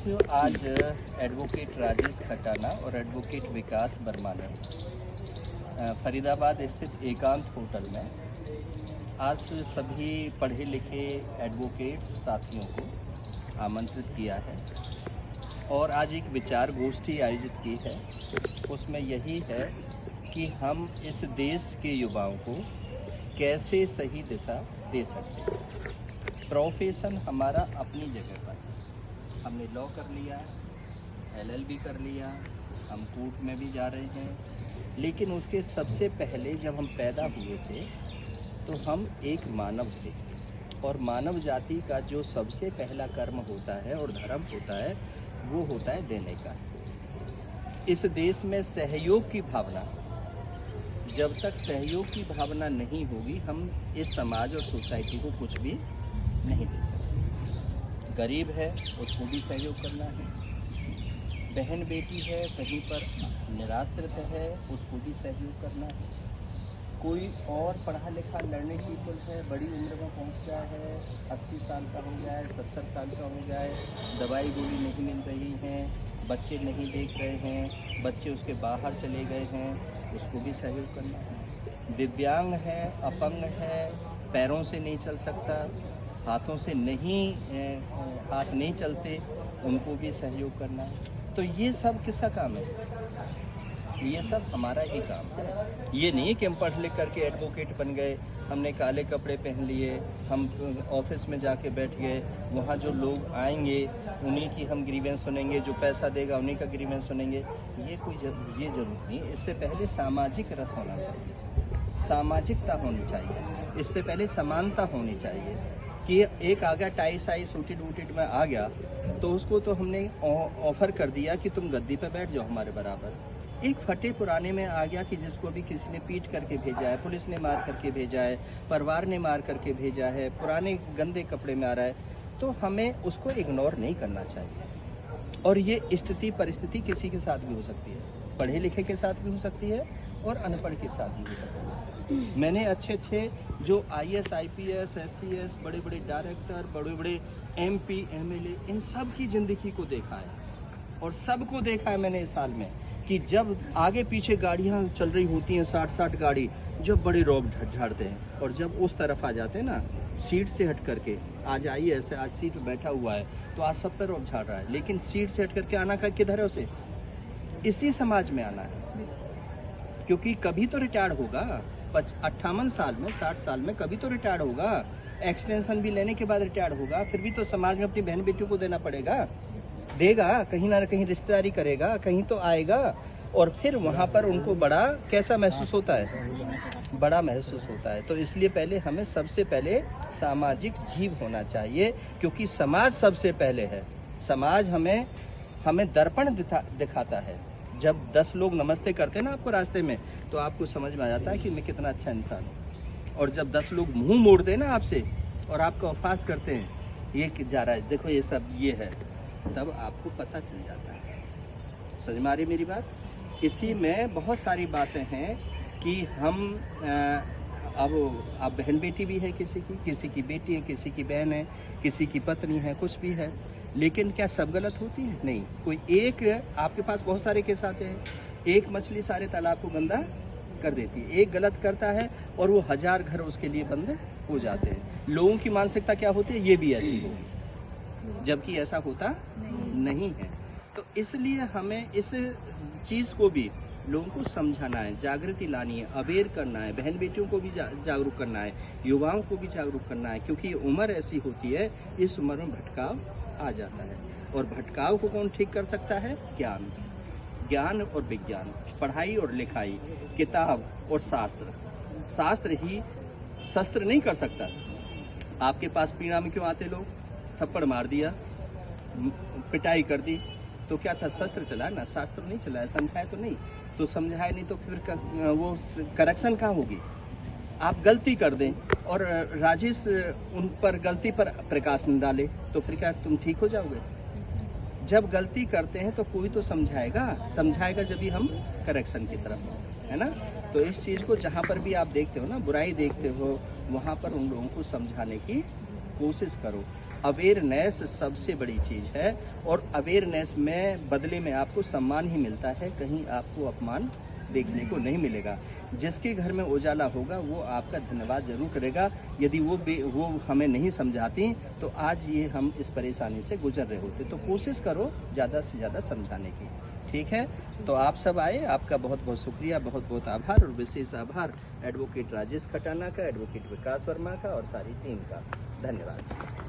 साथियों, आज एडवोकेट राजेश खटाना और एडवोकेट विकास वर्मा ने फरीदाबाद स्थित एकांत होटल में आज सभी पढ़े लिखे एडवोकेट्स साथियों को आमंत्रित किया है और आज एक विचार गोष्ठी आयोजित की है। उसमें यही है कि हम इस देश के युवाओं को कैसे सही दिशा दे सकते हैं। प्रोफेशन हमारा अपनी जगह पर, हमने लॉ कर लिया, LLB कर लिया, हम कोर्ट में भी जा रहे हैं, लेकिन उसके सबसे पहले जब हम पैदा हुए थे तो हम एक मानव थे और मानव जाति का जो सबसे पहला कर्म होता है और धर्म होता है वो होता है देने का। इस देश में सहयोग की भावना, जब तक सहयोग की भावना नहीं होगी हम इस समाज और सोसाइटी को कुछ भी नहीं दे सकते। गरीब है उसको भी सहयोग करना है, बहन बेटी है कहीं पर निराश्रित है उसको भी सहयोग करना है, कोई और पढ़ा लिखा लर्निंग पीपल है, बड़ी उम्र में पहुंच गया है, 80 साल का हो गया है, 70 साल का हो गया है, दवाई गोली नहीं मिल रही है, बच्चे नहीं देख रहे हैं, बच्चे उसके बाहर चले गए हैं, उसको भी सहयोग करना है। दिव्यांग है, अपंग है, पैरों से नहीं चल सकता, हाथों से हाथ नहीं चलते, उनको भी सहयोग करना है। तो ये सब किसका काम है? ये सब हमारा ही काम है। ये नहीं कि हम पढ़ लिख करके एडवोकेट बन गए, हमने काले कपड़े पहन लिए, हम ऑफिस में जाके बैठ गए, वहाँ जो लोग आएंगे उन्हीं की हम ग्रीवेंस सुनेंगे, जो पैसा देगा उन्हीं का ग्रीवेंस सुनेंगे। ये जरूरी नहीं। इससे पहले सामाजिक रस होना चाहिए, सामाजिकता होनी चाहिए, इससे पहले समानता होनी चाहिए। कि एक आ गया टाई साई सूटेड वूटेड में आ गया तो उसको तो हमने ऑफर कर दिया कि तुम गद्दी पे बैठ जाओ हमारे बराबर। एक फटे पुराने में आ गया कि जिसको भी किसी ने पीट करके भेजा है, पुलिस ने मार करके भेजा है, परिवार ने मार करके भेजा है, पुराने गंदे कपड़े में आ रहा है, तो हमें उसको इग्नोर नहीं करना चाहिए। और ये स्थिति परिस्थिति किसी के साथ भी हो सकती है, पढ़े लिखे के साथ भी हो सकती है और अनपढ़ के साथ भी हो सकती है। मैंने अच्छे जो IAS IPS SCS बड़े बड़े डायरेक्टर, बड़े बड़े MP MLA, इन सब की जिंदगी को देखा है और सबको देखा है मैंने इस साल में कि जब आगे पीछे गाड़ियां चल रही होती हैं 60 गाड़ी, जब बड़े रौब झाड़ते हैं और जब उस तरफ आ जाते हैं ना सीट से हट करके, आज IAS आज सीट पे बैठा हुआ है तो आज सब पे रौब झाड़ रहा है, लेकिन सीट से हट करके आना किधर है? उसे इसी समाज में आना है, क्योंकि कभी तो रिटायर्ड होगा। 58 साल में 60 साल में कभी तो रिटायर्ड होगा, एक्सटेंशन भी लेने के बाद रिटायर्ड होगा, फिर भी तो समाज में अपनी बहन बेटियों को देना पड़ेगा, देगा, कहीं ना कहीं रिश्तेदारी करेगा, कहीं तो आएगा और फिर वहाँ पर उनको बड़ा कैसा महसूस होता है? बड़ा महसूस होता है। तो इसलिए पहले हमें सबसे पहले सामाजिक जीव होना चाहिए, क्योंकि समाज सबसे पहले है। समाज हमें दर्पण दिखाता है। जब 10 लोग नमस्ते करते हैं ना आपको रास्ते में, तो आपको समझ में आ जाता है कि मैं कितना अच्छा इंसान हूँ। और जब 10 लोग मुंह मोड़ते हैं ना आपसे और आपका उपहास करते हैं, ये जा रहा है देखो ये सब ये है, तब आपको पता चल जाता है। समझ में आ रही मेरी बात? इसी में बहुत सारी बातें हैं कि हम अब बहन बेटी भी है, किसी की बेटी है, किसी की बहन है, किसी की पत्नी है, कुछ भी है, लेकिन क्या सब गलत होती है? नहीं। कोई एक, आपके पास बहुत सारे केस आते हैं, एक मछली सारे तालाब को गंदा कर देती है, एक गलत करता है और वो 1000 घर उसके लिए बंद हो जाते हैं। लोगों की मानसिकता क्या होती है? ये भी ऐसी होगी, जबकि ऐसा होता नहीं है। तो इसलिए हमें इस चीज को भी लोगों को समझाना है, जागृति लानी है, अवेयर करना है, बहन बेटियों को भी जागरूक करना है, युवाओं को भी जागरूक करना है, क्योंकि ये उम्र ऐसी होती है, इस उम्र में भटकाव आ जाता है। और भटकाव को कौन ठीक कर सकता है? ज्ञान और विज्ञान, पढ़ाई और लिखाई, किताब और शास्त्र ही शस्त्र नहीं कर सकता। आपके पास पीड़ा में क्यों आते लोग? थप्पड़ मार दिया, पिटाई कर दी, तो क्या था? शस्त्र चला ना, शास्त्र नहीं चलाया, समझाया तो नहीं। तो समझाया नहीं तो फिर वो करेक्शन कहाँ होगी? आप गलती कर दें और राजेश उन पर गलती पर प्रकाश न डाले, तो फिर क्या तुम ठीक हो जाओगे? जब गलती करते हैं तो कोई तो समझाएगा जब भी हम करेक्शन की तरफ, है ना? तो इस चीज़ को जहाँ पर भी आप देखते हो ना, बुराई देखते हो, वहाँ पर उन लोगों को समझाने की कोशिश करो। अवेयरनेस सबसे बड़ी चीज़ है और अवेयरनेस में बदले में आपको सम्मान ही मिलता है, कहीं आपको अपमान देखने को नहीं मिलेगा। जिसके घर में उजाला होगा वो आपका धन्यवाद ज़रूर करेगा। यदि वो हमें नहीं समझाती तो आज ये हम इस परेशानी से गुजर रहे होते। तो कोशिश करो ज़्यादा से ज़्यादा समझाने की, ठीक है? तो आप सब आए, आपका बहुत बहुत शुक्रिया, बहुत बहुत आभार और विशेष आभार एडवोकेट राजेश खटाना का, एडवोकेट विकास वर्मा का और सारी टीम का। धन्यवाद।